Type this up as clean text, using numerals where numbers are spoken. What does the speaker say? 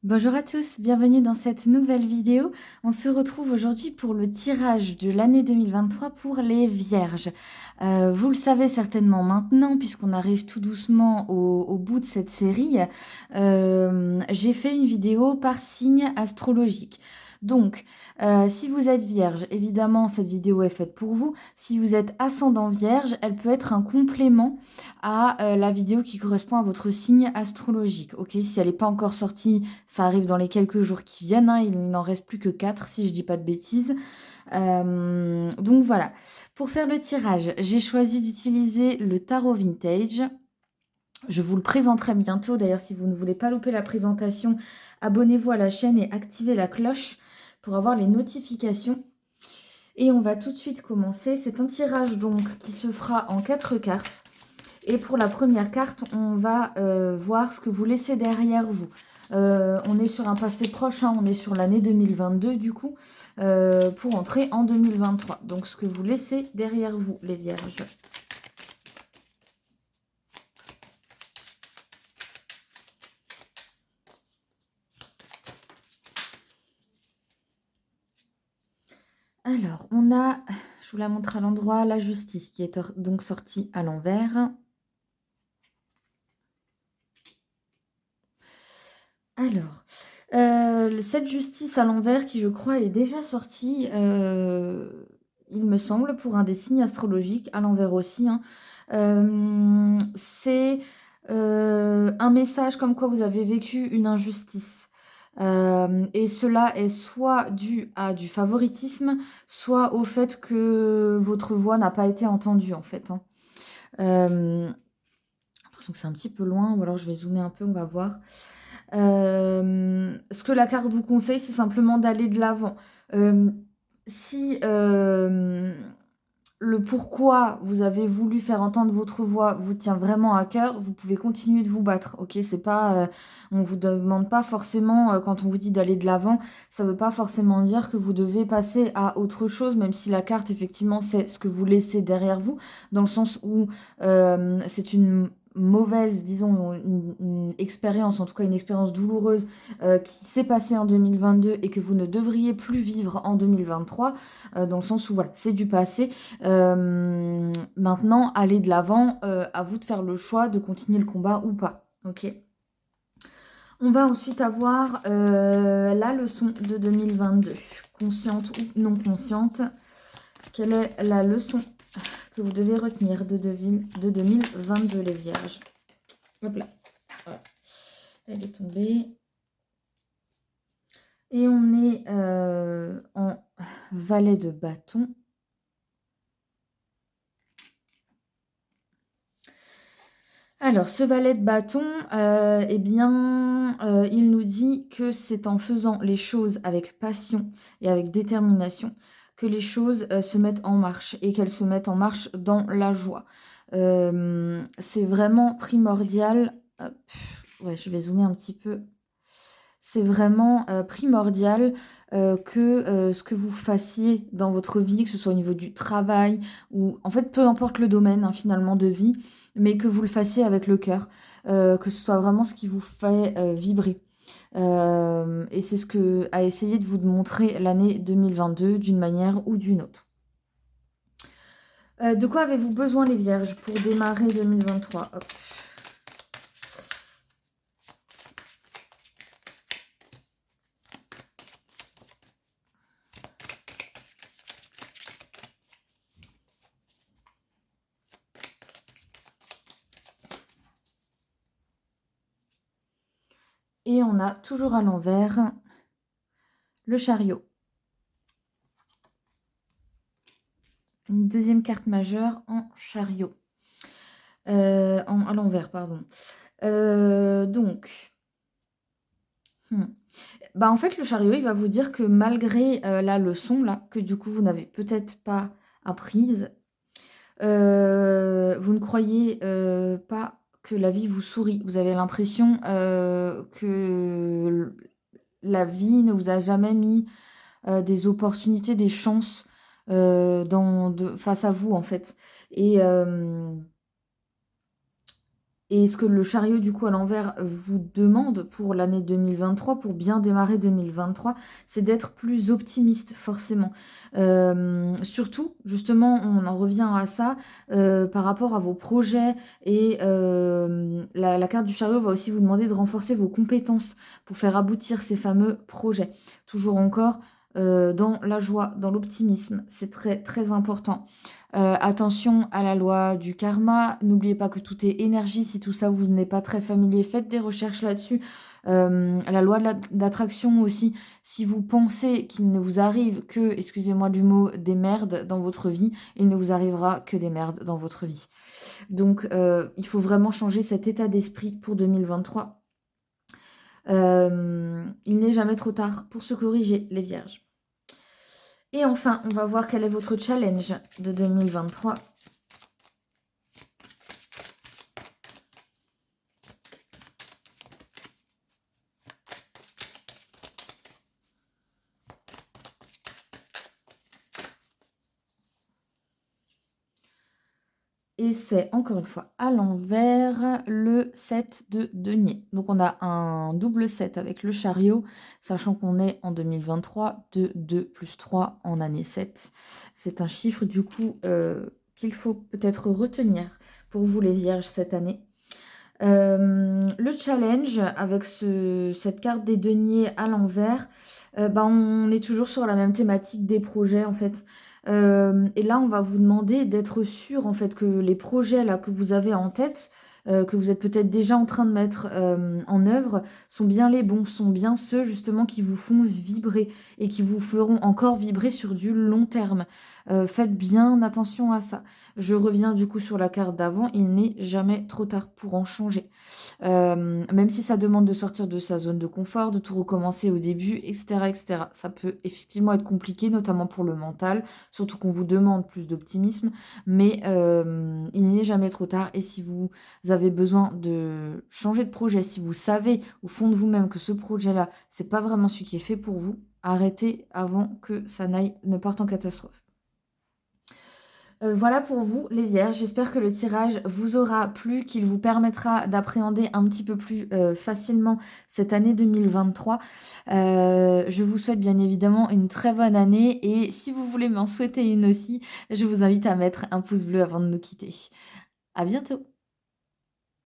Bonjour à tous, bienvenue dans cette nouvelle vidéo. On se retrouve aujourd'hui pour le tirage de l'année 2023 pour les Vierges. Vous le savez certainement maintenant, puisqu'on arrive tout doucement au bout de cette série. J'ai fait une vidéo par signe astrologique. Donc, si vous êtes Vierge, évidemment, cette vidéo est faite pour vous. Si vous êtes ascendant Vierge, elle peut être un complément à la vidéo qui correspond à votre signe astrologique. Ok, si elle n'est pas encore sortie, ça arrive dans les quelques jours qui viennent, hein, il n'en reste plus que 4 si je dis pas de bêtises. Donc voilà, pour faire le tirage, j'ai choisi d'utiliser le tarot vintage. Je vous le présenterai bientôt, d'ailleurs si vous ne voulez pas louper la présentation, abonnez-vous à la chaîne et activez la cloche pour avoir les notifications. Et on va tout de suite commencer. C'est un tirage donc qui se fera en 4 cartes. Et pour la première carte, on va voir ce que vous laissez derrière vous. On est sur un passé proche, hein, on est sur l'année 2022 du coup, pour entrer en 2023. Donc ce que vous laissez derrière vous, les Vierges. Alors, on a, je vous la montre à l'endroit, la justice qui est donc sortie à l'envers. Alors, cette justice à l'envers qui, je crois, est déjà sortie, il me semble, pour un des signes astrologiques, à l'envers aussi, hein. C'est un message comme quoi vous avez vécu une injustice. Et cela est soit dû à du favoritisme, soit au fait que votre voix n'a pas été entendue, en fait, hein. J'ai l'impression que c'est un petit peu loin, ou alors je vais zoomer un peu, on va voir. Ce que la carte vous conseille, c'est simplement d'aller de l'avant. Si le pourquoi vous avez voulu faire entendre votre voix vous tient vraiment à cœur, vous pouvez continuer de vous battre. Ok, c'est pas, on vous demande pas forcément quand on vous dit d'aller de l'avant, ça veut pas forcément dire que vous devez passer à autre chose, même si la carte effectivement c'est ce que vous laissez derrière vous, dans le sens où c'est une mauvaise, disons, une expérience, en tout cas une expérience douloureuse qui s'est passée en 2022 et que vous ne devriez plus vivre en 2023, dans le sens où voilà, c'est du passé. Maintenant, allez de l'avant, à vous de faire le choix de continuer le combat ou pas. Ok. On va ensuite avoir la leçon de 2022, consciente ou non consciente. Quelle est la leçon que vous devez retenir de 2022, les Vierges? Hop là. Voilà. Elle est tombée. Et on est en valet de bâton. Alors, ce valet de bâton, eh bien, il nous dit que c'est en faisant les choses avec passion et avec détermination que les choses se mettent en marche et qu'elles se mettent en marche dans la joie. C'est vraiment primordial. Hop, ouais, je vais zoomer un petit peu. C'est vraiment primordial que ce que vous fassiez dans votre vie, que ce soit au niveau du travail ou en fait peu importe le domaine hein, finalement de vie, mais que vous le fassiez avec le cœur, que ce soit vraiment ce qui vous fait vibrer. Et c'est ce que a essayé de vous montrer l'année 2022 d'une manière ou d'une autre. De quoi avez-vous besoin les Vierges pour démarrer 2023? Hop. Et on a toujours à l'envers le chariot. Une deuxième carte majeure en chariot. À l'envers, pardon. Donc, bah en fait, le chariot, il va vous dire que malgré la leçon, là, que du coup, vous n'avez peut-être pas apprise, vous ne croyez pas que la vie vous sourit. Vous avez l'impression que la vie ne vous a jamais mis des opportunités, des chances face à vous, en fait. Et Et ce que le chariot, du coup, à l'envers, vous demande pour l'année 2023, pour bien démarrer 2023, c'est d'être plus optimiste, forcément. Surtout, justement, on en revient à ça, par rapport à vos projets et la carte du chariot va aussi vous demander de renforcer vos compétences pour faire aboutir ces fameux projets. Toujours encore, dans la joie, dans l'optimisme, c'est très, très important. Attention à la loi du karma, n'oubliez pas que tout est énergie, si tout ça vous n'êtes pas très familier, faites des recherches là-dessus. La loi de d'attraction aussi, si vous pensez qu'il ne vous arrive que, excusez-moi du mot, des merdes dans votre vie, il ne vous arrivera que des merdes dans votre vie. Donc il faut vraiment changer cet état d'esprit pour 2023. Il n'est jamais trop tard pour se corriger, les vierges. Et enfin, on va voir quel est votre challenge de 2023. Et c'est encore une fois à l'envers le 7 de denier. Donc on a un double 7 avec le chariot, sachant qu'on est en 2023, de 2 plus 3 en année 7. C'est un chiffre du coup qu'il faut peut-être retenir pour vous les vierges cette année. Le challenge avec cette carte des deniers à l'envers, on est toujours sur la même thématique des projets en fait. Et là, on va vous demander d'être sûr en fait que les projets là que vous avez en tête, que vous êtes peut-être déjà en train de mettre en œuvre, sont bien les bons, sont bien ceux justement qui vous font vibrer et qui vous feront encore vibrer sur du long terme. Faites bien attention à ça. Je reviens du coup sur la carte d'avant, il n'est jamais trop tard pour en changer. Même si ça demande de sortir de sa zone de confort, de tout recommencer au début, etc., etc. Ça peut effectivement être compliqué, notamment pour le mental, surtout qu'on vous demande plus d'optimisme, mais il n'est jamais trop tard. Et si vous avez besoin de changer de projet, si vous savez au fond de vous-même que ce projet-là, c'est pas vraiment celui qui est fait pour vous, arrêtez avant que ça ne parte en catastrophe. Voilà pour vous les vierges, j'espère que le tirage vous aura plu, qu'il vous permettra d'appréhender un petit peu plus facilement cette année 2023. Je vous souhaite bien évidemment une très bonne année et si vous voulez m'en souhaiter une aussi, je vous invite à mettre un pouce bleu avant de nous quitter. À bientôt!